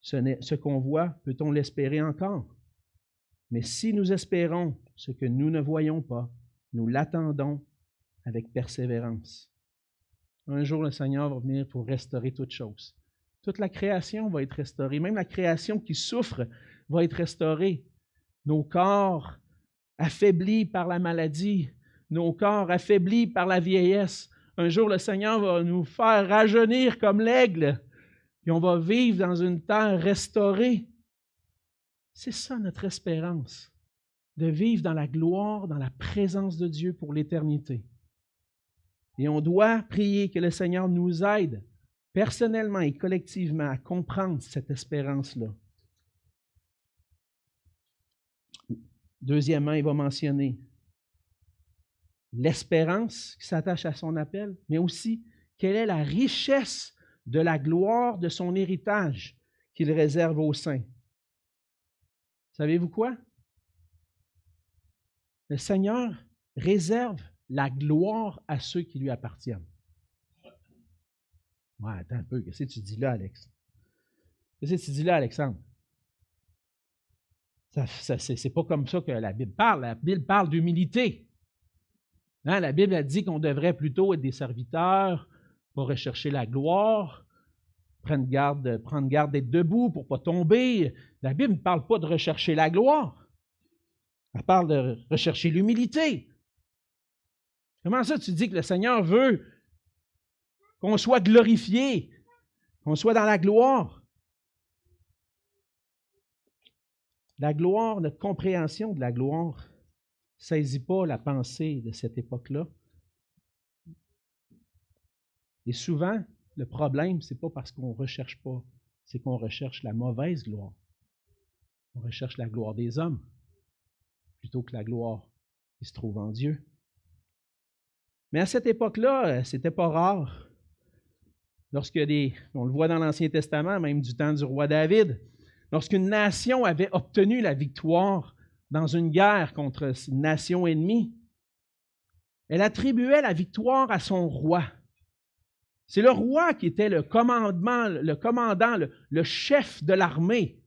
Ce qu'on voit, peut-on l'espérer encore? Mais si nous espérons ce que nous ne voyons pas, nous l'attendons avec persévérance. Un jour, le Seigneur va venir pour restaurer toutes choses. Toute la création va être restaurée. Même la création qui souffre va être restaurée. Nos corps affaiblis par la maladie, nos corps affaiblis par la vieillesse. Un jour, le Seigneur va nous faire rajeunir comme l'aigle et on va vivre dans une terre restaurée. C'est ça notre espérance, de vivre dans la gloire, dans la présence de Dieu pour l'éternité. Et on doit prier que le Seigneur nous aide personnellement et collectivement à comprendre cette espérance-là. Deuxièmement, il va mentionner l'espérance qui s'attache à son appel, mais aussi quelle est la richesse de la gloire de son héritage qu'il réserve aux saints. Savez-vous quoi? Le Seigneur réserve la gloire à ceux qui lui appartiennent. Ouais, attends un peu, qu'est-ce que tu dis là, Alex? Qu'est-ce que tu dis là, Alexandre? C'est pas comme ça que la Bible parle. La Bible parle d'humilité. Hein, la Bible a dit qu'on devrait plutôt être des serviteurs, pas rechercher la gloire, prendre garde d'être debout pour ne pas tomber. La Bible ne parle pas de rechercher la gloire. Elle parle de rechercher l'humilité. Comment ça tu dis que le Seigneur veut qu'on soit glorifié, qu'on soit dans la gloire? La gloire, notre compréhension de la gloire ne saisit pas la pensée de cette époque-là. Et souvent, le problème, ce n'est pas parce qu'on ne recherche pas, c'est qu'on recherche la mauvaise gloire. On recherche la gloire des hommes plutôt que la gloire qui se trouve en Dieu. Mais à cette époque-là, ce n'était pas rare. On le voit dans l'Ancien Testament, même du temps du roi David, lorsqu'une nation avait obtenu la victoire dans une guerre contre une nation ennemie, elle attribuait la victoire à son roi. C'est le roi qui était le commandant, le chef de l'armée.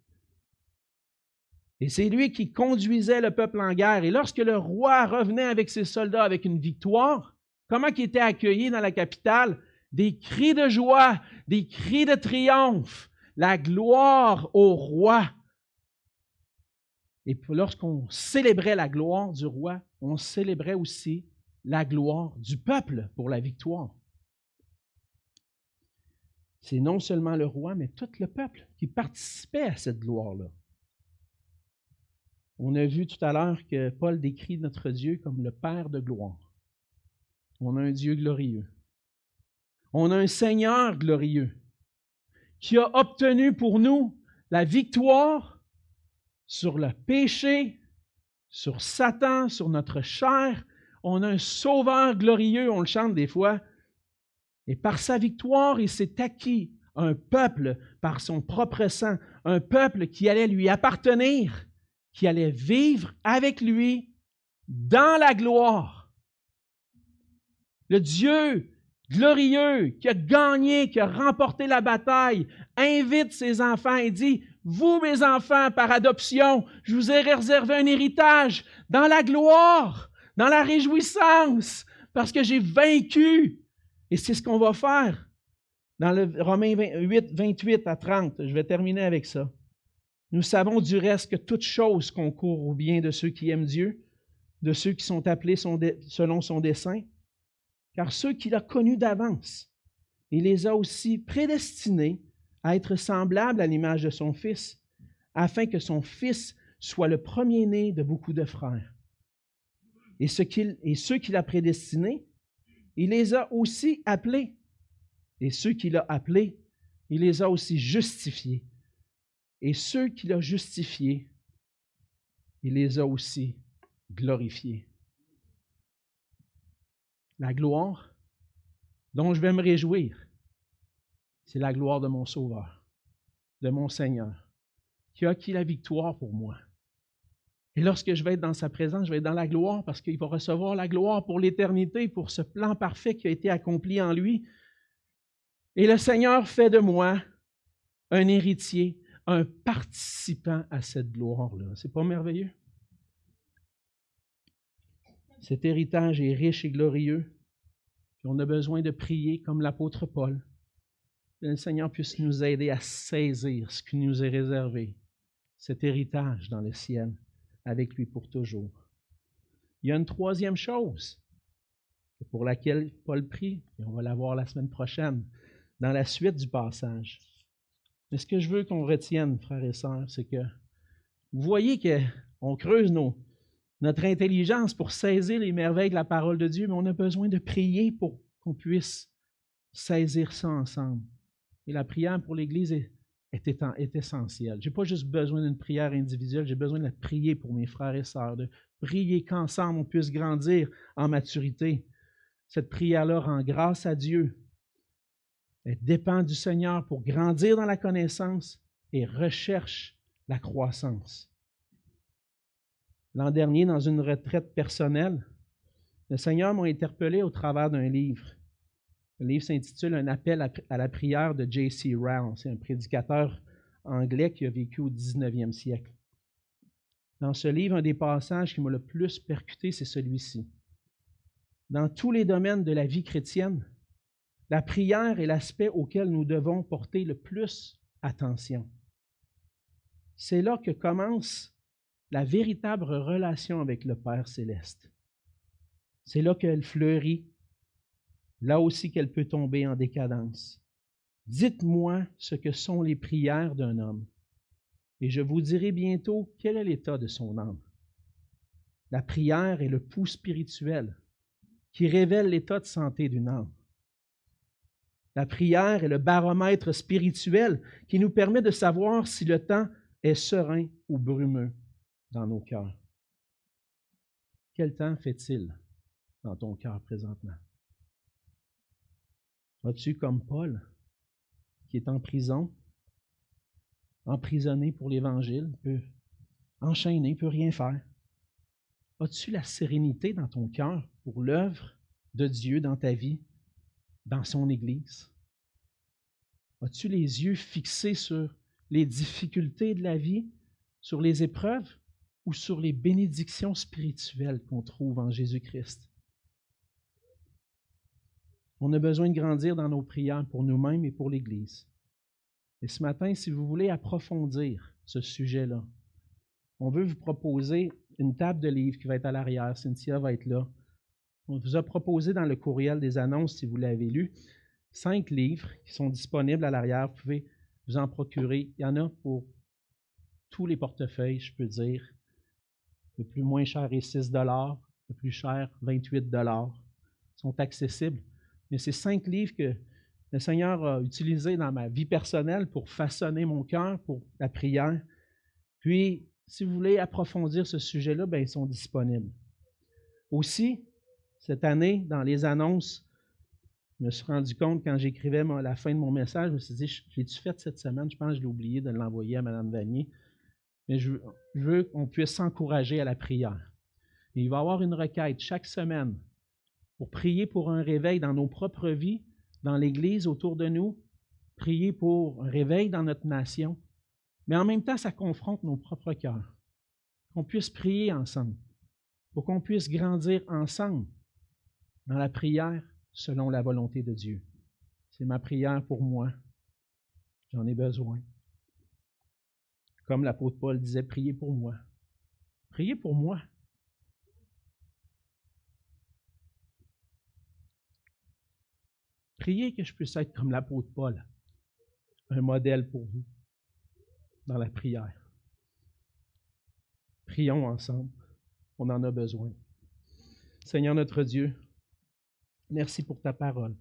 Et c'est lui qui conduisait le peuple en guerre. Et lorsque le roi revenait avec ses soldats avec une victoire, comment il était accueilli dans la capitale? Des cris de joie, des cris de triomphe, la gloire au roi. Et lorsqu'on célébrait la gloire du roi, on célébrait aussi la gloire du peuple pour la victoire. C'est non seulement le roi, mais tout le peuple qui participait à cette gloire-là. On a vu tout à l'heure que Paul décrit notre Dieu comme le Père de gloire. On a un Dieu glorieux. On a un Seigneur glorieux qui a obtenu pour nous la victoire sur le péché, sur Satan, sur notre chair. On a un Sauveur glorieux, on le chante des fois. Et par sa victoire, il s'est acquis un peuple par son propre sang, un peuple qui allait lui appartenir, qui allait vivre avec lui dans la gloire. Le Dieu glorieux qui a gagné, qui a remporté la bataille, invite ses enfants et dit, « Vous, mes enfants, par adoption, je vous ai réservé un héritage dans la gloire, dans la réjouissance, parce que j'ai vaincu. » Et c'est ce qu'on va faire dans le Romains 8, 28 à 30. Je vais terminer avec ça. Nous savons du reste que toute chose concourt au bien de ceux qui aiment Dieu, de ceux qui sont appelés selon son dessein, car ceux qu'il a connus d'avance, il les a aussi prédestinés à être semblables à l'image de son Fils, afin que son Fils soit le premier-né de beaucoup de frères. Et ceux qu'il a prédestinés, il les a aussi appelés. Et ceux qu'il a appelés, il les a aussi justifiés. Et ceux qu'il a justifiés, il les a aussi glorifiés. La gloire dont je vais me réjouir, c'est la gloire de mon Sauveur, de mon Seigneur, qui a acquis la victoire pour moi. Et lorsque je vais être dans sa présence, je vais être dans la gloire parce qu'il va recevoir la gloire pour l'éternité, pour ce plan parfait qui a été accompli en lui. Et le Seigneur fait de moi un héritier, un participant à cette gloire-là. C'est pas merveilleux? Cet héritage est riche et glorieux. Puis on a besoin de prier comme l'apôtre Paul. Que le Seigneur puisse nous aider à saisir ce qui nous est réservé, cet héritage dans le ciel, avec lui pour toujours. Il y a une troisième chose pour laquelle Paul prie, et on va la voir la semaine prochaine, dans la suite du passage. Mais ce que je veux qu'on retienne, frères et sœurs, c'est que vous voyez qu'on creuse notre intelligence pour saisir les merveilles de la parole de Dieu, mais on a besoin de prier pour qu'on puisse saisir ça ensemble. Et la prière pour l'Église est essentielle. Je n'ai pas juste besoin d'une prière individuelle, j'ai besoin de prier pour mes frères et sœurs, de prier qu'ensemble on puisse grandir en maturité. Cette prière-là rend grâce à Dieu. Elle dépend du Seigneur pour grandir dans la connaissance et recherche la croissance. L'an dernier, dans une retraite personnelle, le Seigneur m'a interpellé au travers d'un livre. Le livre s'intitule « Un appel à la prière » de J.C. Ryle. C'est un prédicateur anglais qui a vécu au 19e siècle. Dans ce livre, un des passages qui m'a le plus percuté, c'est celui-ci. Dans tous les domaines de la vie chrétienne, la prière est l'aspect auquel nous devons porter le plus attention. C'est là que commence la véritable relation avec le Père céleste. C'est là qu'elle fleurit, là aussi qu'elle peut tomber en décadence. Dites-moi ce que sont les prières d'un homme, et je vous dirai bientôt quel est l'état de son âme. La prière est le pouls spirituel qui révèle l'état de santé d'une âme. La prière est le baromètre spirituel qui nous permet de savoir si le temps est serein ou brumeux dans nos cœurs. Quel temps fait-il dans ton cœur présentement? As-tu, comme Paul, qui est en prison, emprisonné pour l'Évangile, peut enchaîner, peut rien faire? As-tu la sérénité dans ton cœur pour l'œuvre de Dieu dans ta vie, dans son Église? As-tu les yeux fixés sur les difficultés de la vie, sur les épreuves ou sur les bénédictions spirituelles qu'on trouve en Jésus-Christ? On a besoin de grandir dans nos prières pour nous-mêmes et pour l'Église. Et ce matin, si vous voulez approfondir ce sujet-là, on veut vous proposer une table de livres qui va être à l'arrière. Cynthia va être là. On vous a proposé dans le courriel des annonces, si vous l'avez lu, 5 livres qui sont disponibles à l'arrière. Vous pouvez vous en procurer. Il y en a pour tous les portefeuilles, je peux dire. Le plus moins cher est 6 $, le plus cher, 28 $. Ils sont accessibles. Mais c'est 5 livres que le Seigneur a utilisés dans ma vie personnelle pour façonner mon cœur pour la prière. Puis, si vous voulez approfondir ce sujet-là, bien, ils sont disponibles. Aussi, cette année, dans les annonces, je me suis rendu compte quand j'écrivais la fin de mon message, je me suis dit, je l'ai-tu fait cette semaine? Je pense que je l'ai oublié de l'envoyer à Mme Vanier. Mais je veux qu'on puisse s'encourager à la prière. Et il va y avoir une requête chaque semaine pour prier pour un réveil dans nos propres vies, dans l'Église autour de nous, prier pour un réveil dans notre nation. Mais en même temps, ça confronte nos propres cœurs. Qu'on puisse prier ensemble, pour qu'on puisse grandir ensemble dans la prière selon la volonté de Dieu. C'est ma prière pour moi. J'en ai besoin. Comme l'apôtre Paul disait, priez pour moi. Priez pour moi. Priez que je puisse être comme l'apôtre Paul, un modèle pour vous dans la prière. Prions ensemble. On en a besoin. Seigneur notre Dieu, merci pour ta parole.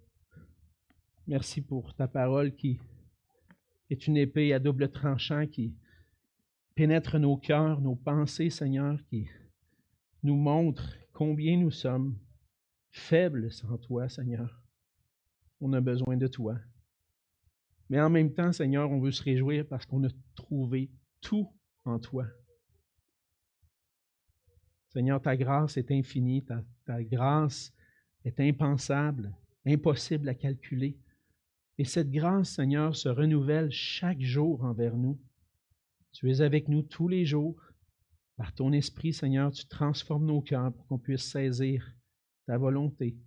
Merci pour ta parole qui est une épée à double tranchant qui pénètre nos cœurs, nos pensées, Seigneur, qui nous montre combien nous sommes faibles sans toi, Seigneur. On a besoin de toi. Mais en même temps, Seigneur, on veut se réjouir parce qu'on a trouvé tout en toi. Seigneur, ta grâce est infinie, ta grâce est impensable, impossible à calculer. Et cette grâce, Seigneur, se renouvelle chaque jour envers nous. Tu es avec nous tous les jours. Par ton esprit, Seigneur, tu transformes nos cœurs pour qu'on puisse saisir ta volonté.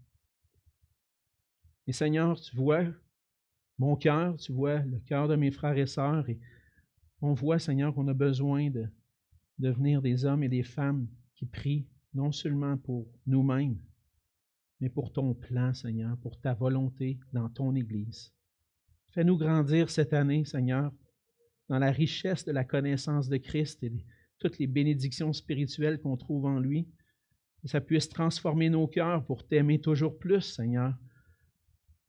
Et Seigneur, tu vois mon cœur, tu vois le cœur de mes frères et sœurs, et on voit, Seigneur, qu'on a besoin de devenir des hommes et des femmes qui prient non seulement pour nous-mêmes, mais pour ton plan, Seigneur, pour ta volonté dans ton Église. Fais-nous grandir cette année, Seigneur, dans la richesse de la connaissance de Christ et toutes les bénédictions spirituelles qu'on trouve en lui. Que ça puisse transformer nos cœurs pour t'aimer toujours plus, Seigneur.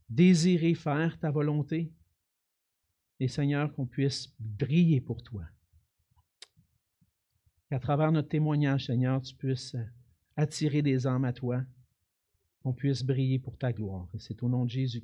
Désirer faire ta volonté. Et Seigneur, qu'on puisse briller pour toi. Qu'à travers notre témoignage, Seigneur, tu puisses attirer des âmes à toi. Qu'on puisse briller pour ta gloire. Et c'est au nom de Jésus que